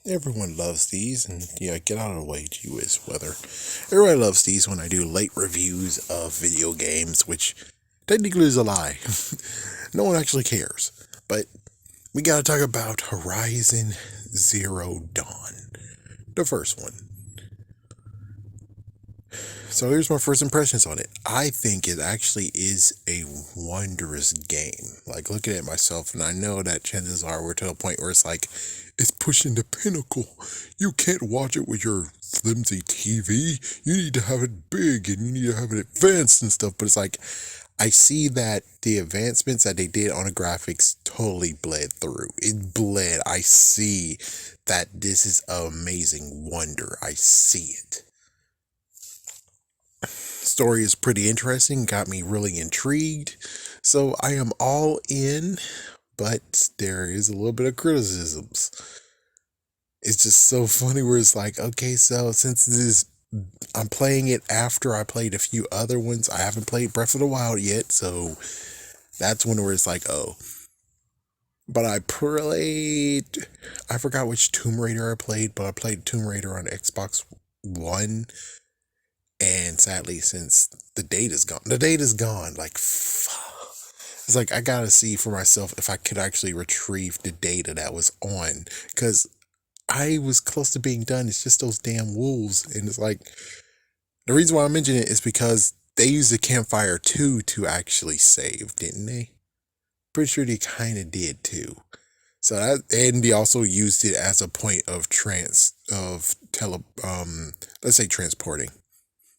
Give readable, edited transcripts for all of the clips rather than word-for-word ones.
Everyone loves these, and yeah, get out of the way, gee whiz, weather. Everybody loves these when I do late reviews of video games, which technically is a lie. No one actually cares. But we gotta talk about Horizon Zero Dawn, the first one. So here's my first impressions on it. I think it actually is a wondrous game. Like looking at myself, and I know that chances are we're to a point where it's like it's pushing the pinnacle. You can't watch it with your flimsy TV. You need to have it big and you need to have it advanced and stuff. But it's like I see that the advancements that they did on the graphics totally bled through. It bled. I see that this is an amazing wonder. I see it. Story is pretty interesting, got me really intrigued. So I am all in, but there is a little bit of criticisms. It's just so funny where it's like, okay, so since this is I'm playing it after I played a few other ones. I haven't played Breath of the Wild yet, so that's one where it's like, oh. But I forgot which Tomb Raider I played, but I played Tomb Raider on Xbox One. And sadly, since the data's gone. Like, it's like I gotta see for myself if I could actually retrieve the data that was on, because I was close to being done. It's just those damn wolves, and it's like the reason why I mention it is because they used the campfire too to actually save, didn't they? Pretty sure they kind of did too. So that, and they also used it as a point of let's say transporting.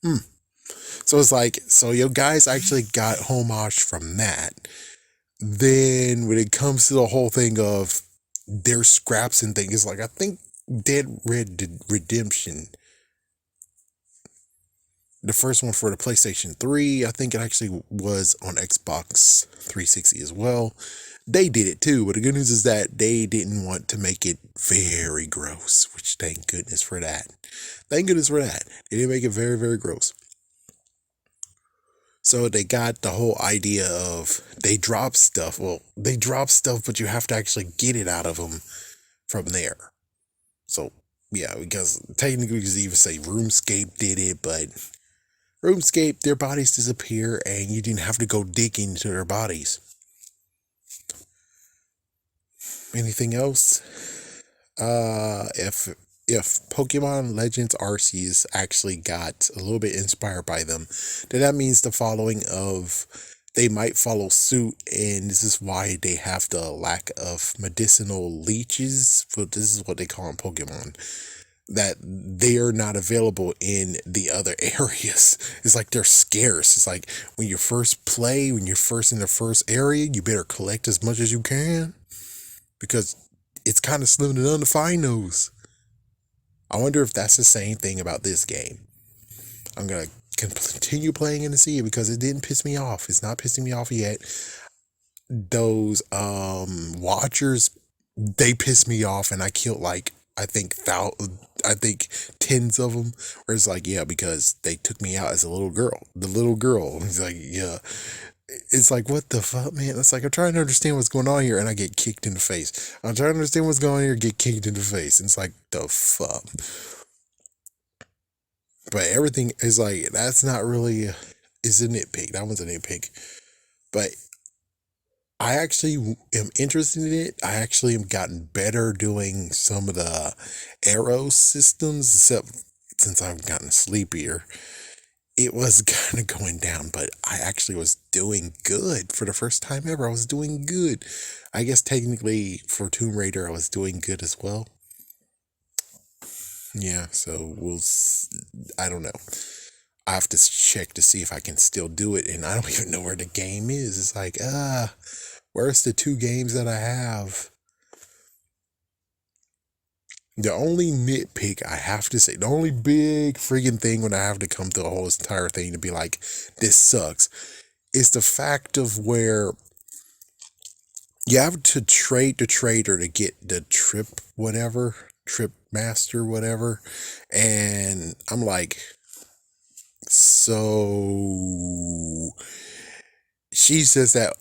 Hmm. So it's like, so your guys actually got homage from that. Then when it comes to the whole thing of their scraps and things, like I think Dead Red Redemption, the first one for the PlayStation 3, I think it actually was on Xbox 360 as well. They did it too, but the good news is that they didn't want to make it very gross, which thank goodness for that. Thank goodness for that. They didn't make it very, very gross. So they got the whole idea of they drop stuff. Well, they drop stuff, but you have to actually get it out of them from there. So yeah, because technically you could even say RuneScape did it, but RuneScape, their bodies disappear and you didn't have to go digging into their bodies. Anything else? If Pokemon Legends Arceus actually got a little bit inspired by them, then that means the following of they might follow suit, and this is why they have the lack of medicinal leeches. But this is what they call in Pokemon. That they are not available in the other areas. It's like they're scarce. It's like when you first play, when you're first in the first area, you better collect as much as you can because it's kind of slim to none to find those. I wonder if that's the same thing about this game. I'm gonna continue playing it and see it because it didn't piss me off. It's not pissing me off yet. Those watchers, they piss me off, and I killed like I think tens of them. Where it's like, yeah, because they took me out as a little girl. The little girl. It's like, yeah. It's like, what the fuck, man? It's like I'm trying to understand what's going on here, and I get kicked in the face. I'm trying to understand what's going on here, get kicked in the face. And it's like, the fuck. But everything is like that's not really is a nitpick. That one's a nitpick. But I actually am interested in it. I actually am gotten better doing some of the arrow systems, except since I've gotten sleepier. It was kind of going down, but I actually was doing good for the first time ever. I was doing good. I guess technically for Tomb Raider, I was doing good as well. Yeah, so I don't know. I have to check to see if I can still do it, and I don't even know where the game is. It's like, where's the two games that I have? The only nitpick I have to say, the only big freaking thing when I have to come through a whole entire thing to be like, this sucks, is the fact of where you have to trade the trader to get the trip master, whatever. And I'm like, so she says that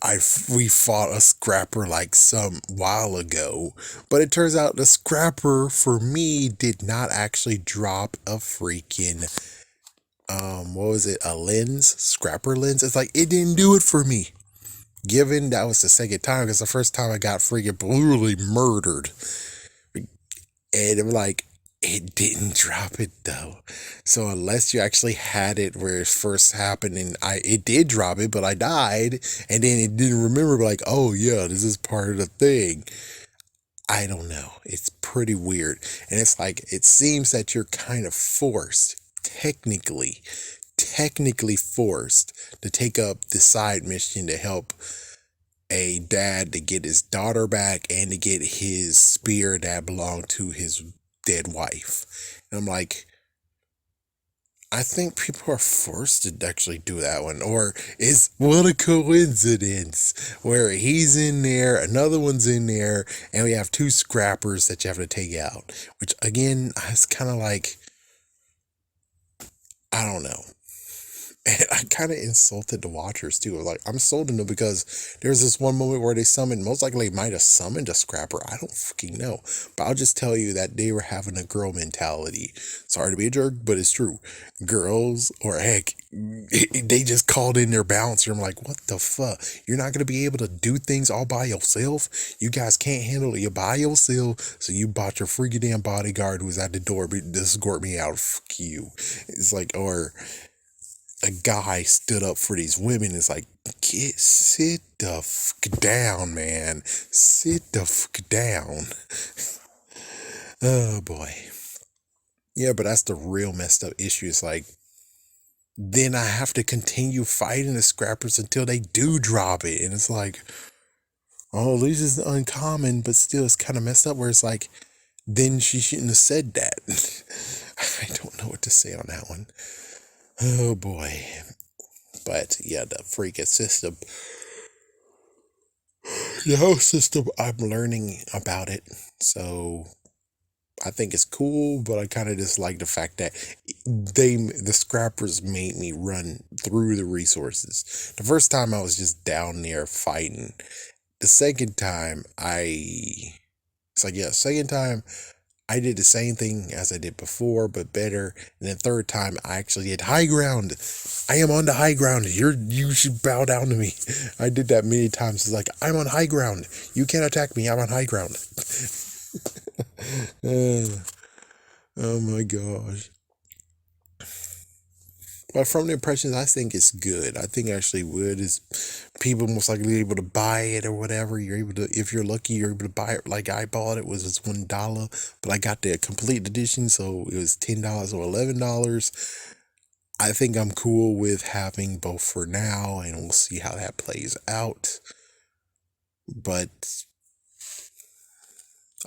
we fought a scrapper like some while ago, but it turns out the scrapper for me did not actually drop a freaking what was it, a lens, scrapper lens. It's like it didn't do it for me. Given that was the second time, because the first time I got freaking brutally murdered, and I'm like, it didn't drop it though. So unless you actually had it where it first happened, and it did drop it, but I died, and then it didn't remember, like, oh yeah, this is part of the thing. I don't know. It's pretty weird. And it's like, it seems that you're kind of forced, technically forced to take up the side mission to help a dad to get his daughter back and to get his spear that belonged to his dead wife. And I'm like, I think people are forced to actually do that one. Or is what a coincidence where he's in there, another one's in there, and we have two scrappers that you have to take out. Which again, I was kind of like, I don't know. And I kind of insulted the watchers too. Like, I'm insulting them because there's this one moment where they summoned, most likely they might have summoned a scrapper. I don't fucking know. But I'll just tell you that they were having a girl mentality. Sorry to be a jerk, but it's true. Girls, or heck, they just called in their bouncer. I'm like, what the fuck? You're not going to be able to do things all by yourself? You guys can't handle it by yourself, so you bought your freaking damn bodyguard who was at the door to escort me out. Fuck you. It's like, or a guy stood up for these women. It's like, sit the fuck down, man. Sit the fuck down. Oh boy. Yeah, but that's the real messed up issue. It's like, then I have to continue fighting the scrappers until they do drop it. And it's like, oh, this is uncommon, but still it's kind of messed up where it's like, then she shouldn't have said that. I don't know what to say on that one. Oh boy. But yeah, the freaking system, the whole system, I'm learning about it. So I think it's cool, but I kind of just like the fact that the scrappers made me run through the resources. The first time I was just down there fighting. The second time second time I did the same thing as I did before, but better. And then third time, I actually did high ground. I am on the high ground. You should bow down to me. I did that many times. It's like, I'm on high ground. You can't attack me. I'm on high ground. Oh my gosh. But from the impressions, I think it's good. I think actually wood is people most likely able to buy it or whatever. You're able to, if you're lucky, you're able to buy it. Like I bought it, was just $1, but I got the complete edition, so it was $10 or $11. I think I'm cool with having both for now, and we'll see how that plays out. But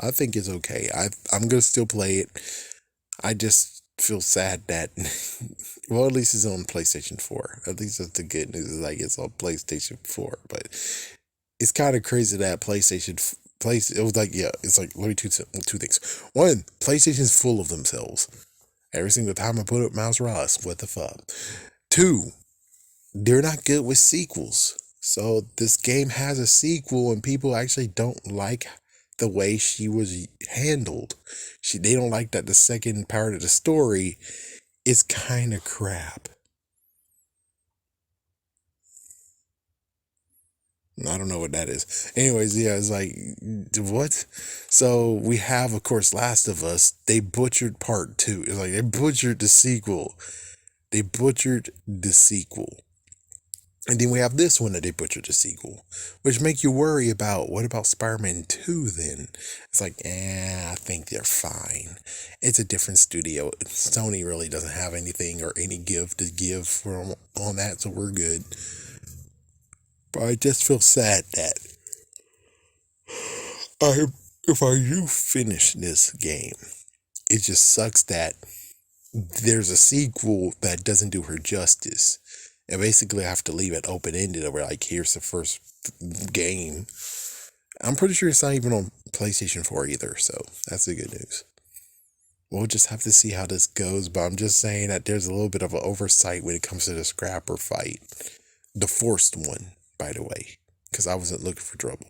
I think it's okay. I'm gonna still play it. I just feel sad that, well, at least it's on PlayStation 4. At least that's the good news. Is like it's on PlayStation 4. But it's kind of crazy that it was like, yeah, it's like, let me two things. One, PlayStation's full of themselves. Every single time I put up Miles Morales, what the fuck. Two, they're not good with sequels. So this game has a sequel and people actually don't like the way she was handled. They don't like that the second part of the story is kind of crap. I don't know what that is. Anyways, yeah, it's like, what? So we have, of course, Last of Us. They butchered part two. It's like they butchered the sequel. They butchered the sequel. And then we have this one that they butchered the sequel, which make you worry about, what about Spider-Man 2 then? It's like, I think they're fine. It's a different studio. Sony really doesn't have anything or any give to give from on that, so we're good. But I just feel sad that if I do finish this game, it just sucks that there's a sequel that doesn't do her justice. And basically I have to leave it open-ended over like, here's the first game. I'm pretty sure it's not even on PlayStation 4 either, so that's the good news. We'll just have to see how this goes, but I'm just saying that there's a little bit of an oversight when it comes to the scrapper fight. The forced one. by the way, because I wasn't looking for trouble.